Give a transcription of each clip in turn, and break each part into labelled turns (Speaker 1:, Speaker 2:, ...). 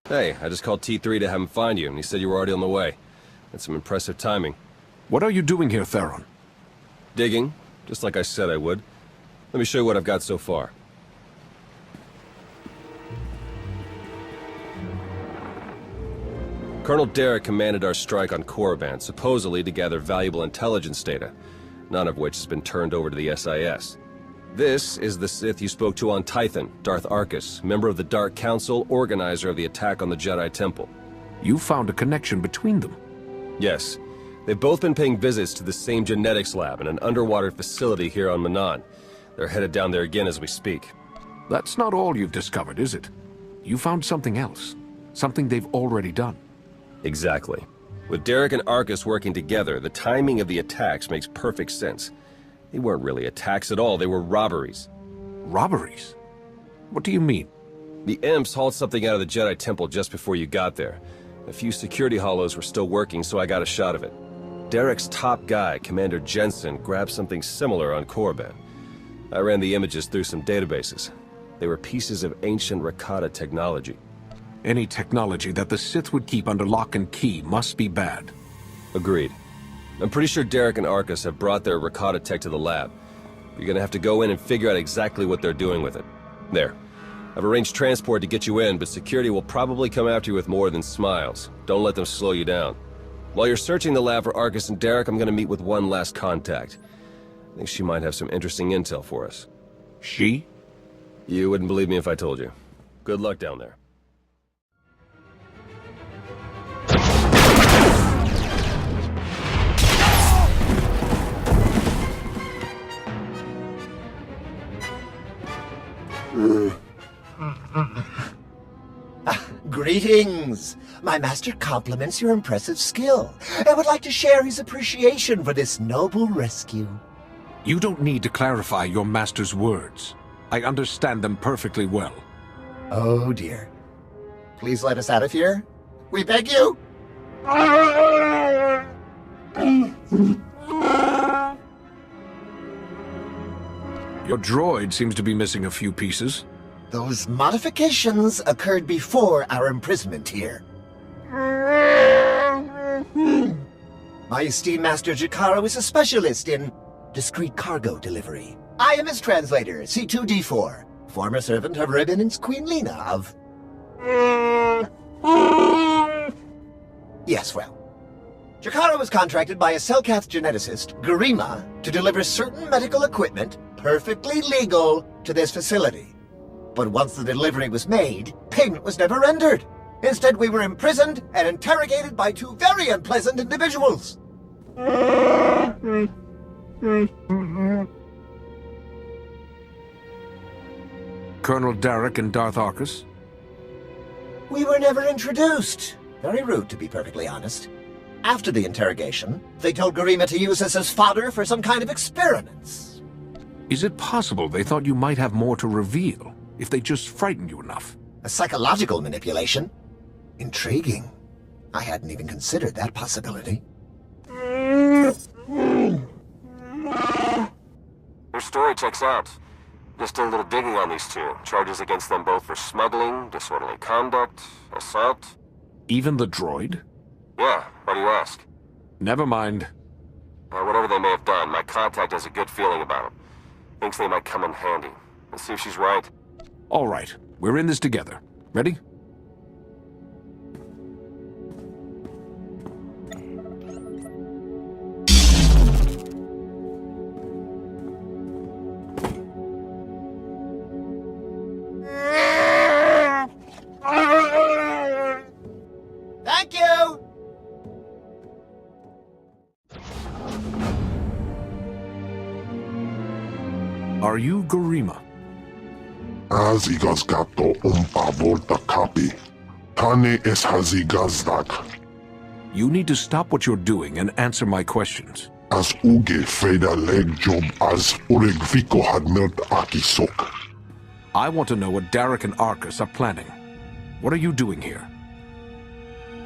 Speaker 1: Hey, I just called T3 to have him find you, and he said you were already on the way. That's some impressive timing.
Speaker 2: What are you doing here, Theron?
Speaker 1: Digging, just like I said I would. Let me show you what I've got so far. Colonel Derek commanded our strike on Korriban, supposedly to gather valuable intelligence data, none of which has been turned over to the SIS. This is the Sith you spoke to on Tython, Darth Arkus, member of the Dark Council, organizer of the attack on the Jedi Temple.
Speaker 2: You found a connection between them?
Speaker 1: Yes. They've both been paying visits to the same genetics lab in an underwater facility here on Manaan. They're headed down there again as we speak.
Speaker 2: That's not all you've discovered, is it? You found something else. Something they've already done.
Speaker 1: Exactly. With Derek and Arkus working together, the timing of the attacks makes perfect sense. They weren't really attacks at all, they were robberies.
Speaker 2: Robberies? What do you mean?
Speaker 1: The Imps hauled something out of the Jedi Temple just before you got there. A few security hollows were still working, so I got a shot of it. Derek's top guy, Commander Jensen, grabbed something similar on Korriban. I ran the images through some databases. They were pieces of ancient Rakata technology.
Speaker 2: Any technology that the Sith would keep under lock and key must be bad.
Speaker 1: Agreed. I'm pretty sure Derek and Arkus have brought their Rakata tech to the lab. You're gonna have to go in and figure out exactly what they're doing with it. There. I've arranged transport to get you in, but security will probably come after you with more than smiles. Don't let them slow you down. While you're searching the lab for Arkus and Derek, I'm gonna meet with one last contact. I think she might have some interesting intel for us.
Speaker 2: She?
Speaker 1: You wouldn't believe me if I told you. Good luck down there.
Speaker 3: Greetings! My master compliments your impressive skill and would like to share his appreciation for this noble rescue.
Speaker 2: You don't need to clarify your master's words. I understand them perfectly well.
Speaker 3: Oh dear. Please let us out of here. We beg you!
Speaker 2: Your droid seems to be missing a few pieces.
Speaker 3: Those modifications occurred before our imprisonment here. My esteemed Master Jakaro is a specialist in discreet cargo delivery. I am his translator, C2D4, former servant of Revan's Queen Lena of... Yes, well. Jakaro was contracted by a Selkath geneticist, Garima, to deliver certain medical equipment, perfectly legal, to this facility. But once the delivery was made, payment was never rendered. Instead, we were imprisoned and interrogated by two very unpleasant individuals.
Speaker 2: Colonel Derek and Darth Arkus?
Speaker 3: We were never introduced. Very rude, to be perfectly honest. After the interrogation, they told Garima to use us as fodder for some kind of experiments.
Speaker 2: Is it possible they thought you might have more to reveal, if they just frightened you enough?
Speaker 3: A psychological manipulation? Intriguing. I hadn't even considered that possibility.
Speaker 1: Your story checks out. Just did a little digging on these two. Charges against them both for smuggling, disorderly conduct, assault.
Speaker 2: Even the droid?
Speaker 1: Yeah, why do you ask?
Speaker 2: Never mind.
Speaker 1: Whatever they may have done, my contact has a good feeling about them. Thinks they might come in handy. Let's see if she's right.
Speaker 2: All right, we're in this together. Ready?
Speaker 3: Thank you!
Speaker 2: Are you Garima?
Speaker 4: Hazigazgato volta kapi. Tane es hazigazdak.
Speaker 2: You need to stop what you're doing and answer my questions.
Speaker 4: As uge feda leg job as uregviko had melt akisok.
Speaker 2: I want to know what Derek and Arkus are planning. What are you doing here?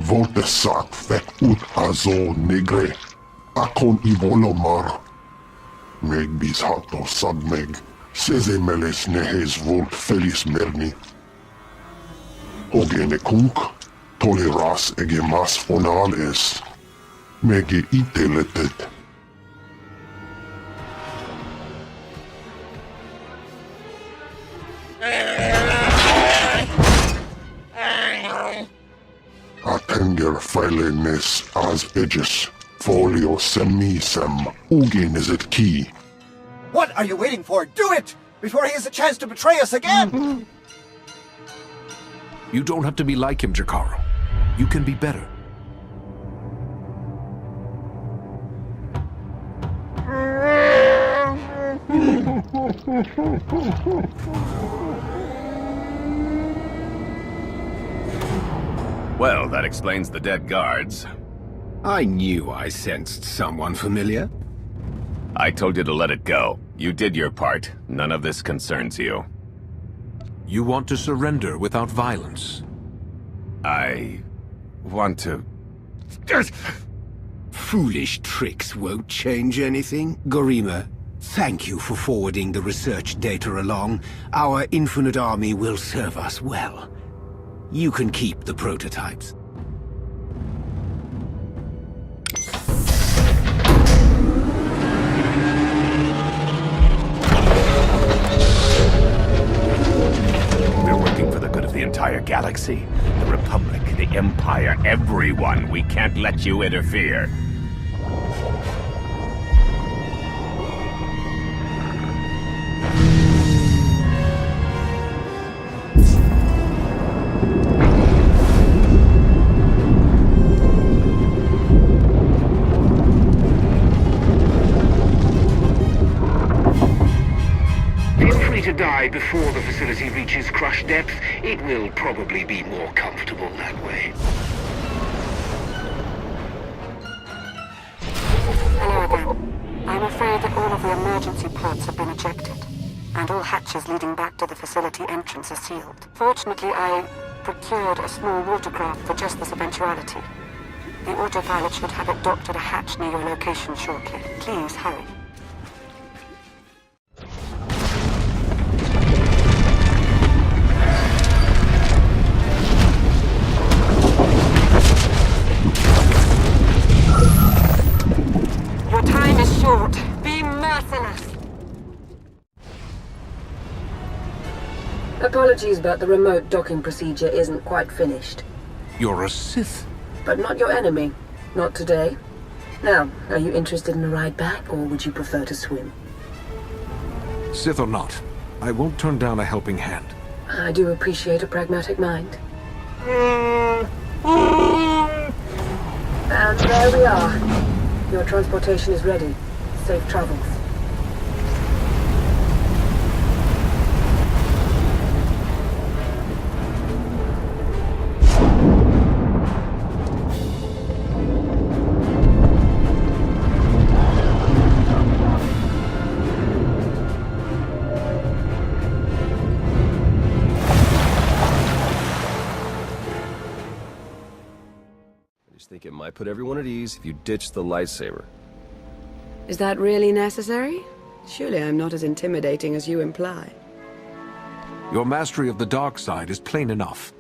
Speaker 4: Volte sak vek ut azo negre. Akon ivolomar. Meg bis hato sadmeg. Seze meles nehes volt felis merni. Ogene kunk, toleras ege mas fonales. Mege iteletet. Atenger filenes as edges. Folio semisem. Ugeneset key.
Speaker 3: What are you waiting for? Do it! Before he has a chance to betray us again!
Speaker 2: You don't have to be like him, Jakaro. You can be better.
Speaker 5: Well, that explains the dead guards.
Speaker 6: I knew I sensed someone familiar.
Speaker 5: I told you to let it go. You did your part. None of this concerns you.
Speaker 2: You want to surrender without violence.
Speaker 5: I want to...
Speaker 6: Foolish tricks won't change anything. Garima, thank you for forwarding the research data along. Our infinite army will serve us well. You can keep the prototypes.
Speaker 5: We're working for the good of the entire galaxy. The Republic, the Empire, everyone. We can't let you interfere.
Speaker 7: Die before the facility reaches crush depth. It will probably be more comfortable that way.
Speaker 8: Hello again. I'm afraid that all of the emergency pods have been ejected, and all hatches leading back to the facility entrance are sealed. Fortunately, I procured a small watercraft for just this eventuality. The autopilot should have it docked at a hatch near your location shortly. Please hurry. Your time is short. Be merciless. Apologies, but the remote docking procedure isn't quite finished.
Speaker 2: You're a Sith.
Speaker 8: But not your enemy. Not today. Now, are you interested in a ride back, or would you prefer to swim?
Speaker 2: Sith or not, I won't turn down a helping hand.
Speaker 8: I do appreciate a pragmatic mind. And there we are. Your transportation is ready. Safe travels.
Speaker 1: I think it might put everyone at ease if you ditch the lightsaber.
Speaker 9: Is that really necessary? Surely I'm not as intimidating as you imply.
Speaker 2: Your mastery of the dark side is plain enough,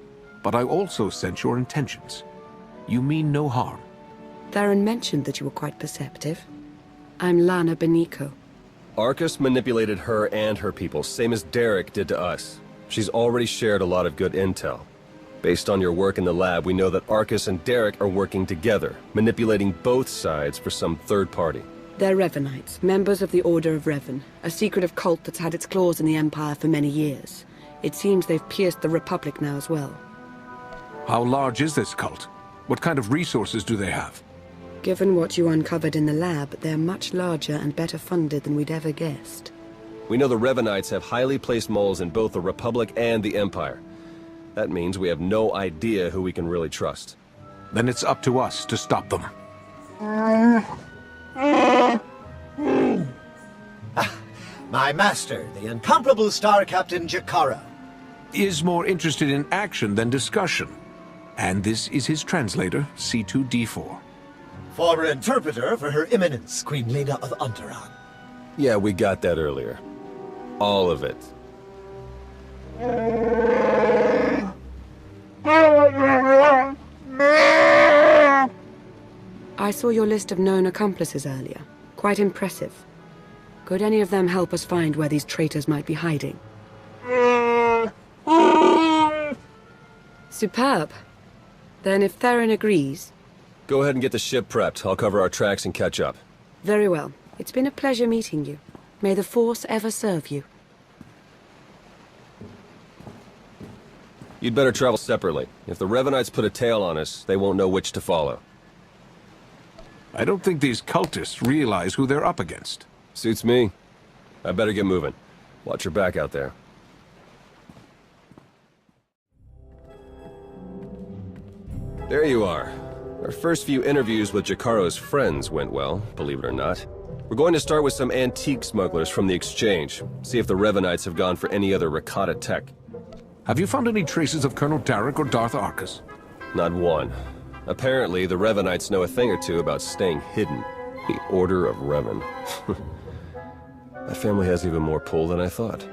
Speaker 2: but I also sense your intentions. You mean no harm.
Speaker 9: Theron mentioned that you were quite perceptive. I'm Lana Beniko.
Speaker 1: Arcus manipulated her and her people, same as Derek did to us. She's already shared a lot of good intel. Based on your work in the lab, we know that Arcus and Derek are working together, manipulating both sides for some third party.
Speaker 9: They're Revanites, members of the Order of Revan, a secretive cult that's had its claws in the Empire for many years. It seems they've pierced the Republic now as well.
Speaker 2: How large is this cult? What kind of resources do they have?
Speaker 9: Given what you uncovered in the lab, they're much larger and better funded than we'd ever guessed.
Speaker 1: We know the Revanites have highly placed moles in both the Republic and the Empire. That means we have no idea who we can really trust.
Speaker 2: Then it's up to us to stop them.
Speaker 3: My master, the incomparable Star Captain Jakaro.
Speaker 2: Is more interested in action than discussion. And this is his translator, C2D4.
Speaker 3: Former interpreter for Her Eminence, Queen Lena of Onderon.
Speaker 1: Yeah, we got that earlier. All of it.
Speaker 9: I saw your list of known accomplices earlier. Quite impressive. Could any of them help us find where these traitors might be hiding? Superb. Then if Theron agrees...
Speaker 1: Go ahead and get the ship prepped. I'll cover our tracks and catch up.
Speaker 9: Very well. It's been a pleasure meeting you. May the Force ever serve you.
Speaker 1: You'd better travel separately. If the Revanites put a tail on us, they won't know which to follow.
Speaker 2: I don't think these cultists realize who they're up against.
Speaker 1: Suits me. I better get moving. Watch your back out there. There you are. Our first few interviews with Jakaro's friends went well, believe it or not. We're going to start with some antique smugglers from the exchange. See if the Revanites have gone for any other Rakata tech.
Speaker 2: Have you found any traces of Colonel Darrick or Darth Arcus?
Speaker 1: Not one. Apparently, the Revanites know a thing or two about staying hidden. The Order of Revan. That family has even more pull than I thought.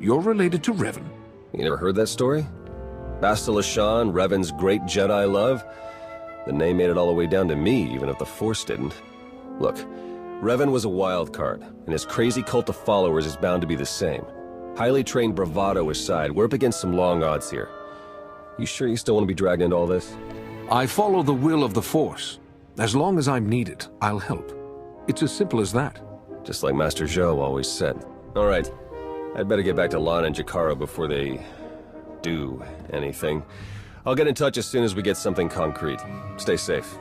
Speaker 2: You're related to Revan?
Speaker 1: You never heard that story? Basta Lashan, Revan's great Jedi love? The name made it all the way down to me, even if the Force didn't. Look, Revan was a wild card, and his crazy cult of followers is bound to be the same. Highly trained bravado aside, we're up against some long odds here. You sure you still want to be dragged into all this?
Speaker 2: I follow the will of the Force. As long as I'm needed, I'll help. It's as simple as that.
Speaker 1: Just like Master Zhou always said. All right, I'd better get back to Lana and Jakaro before they do anything. I'll get in touch as soon as we get something concrete. Stay safe.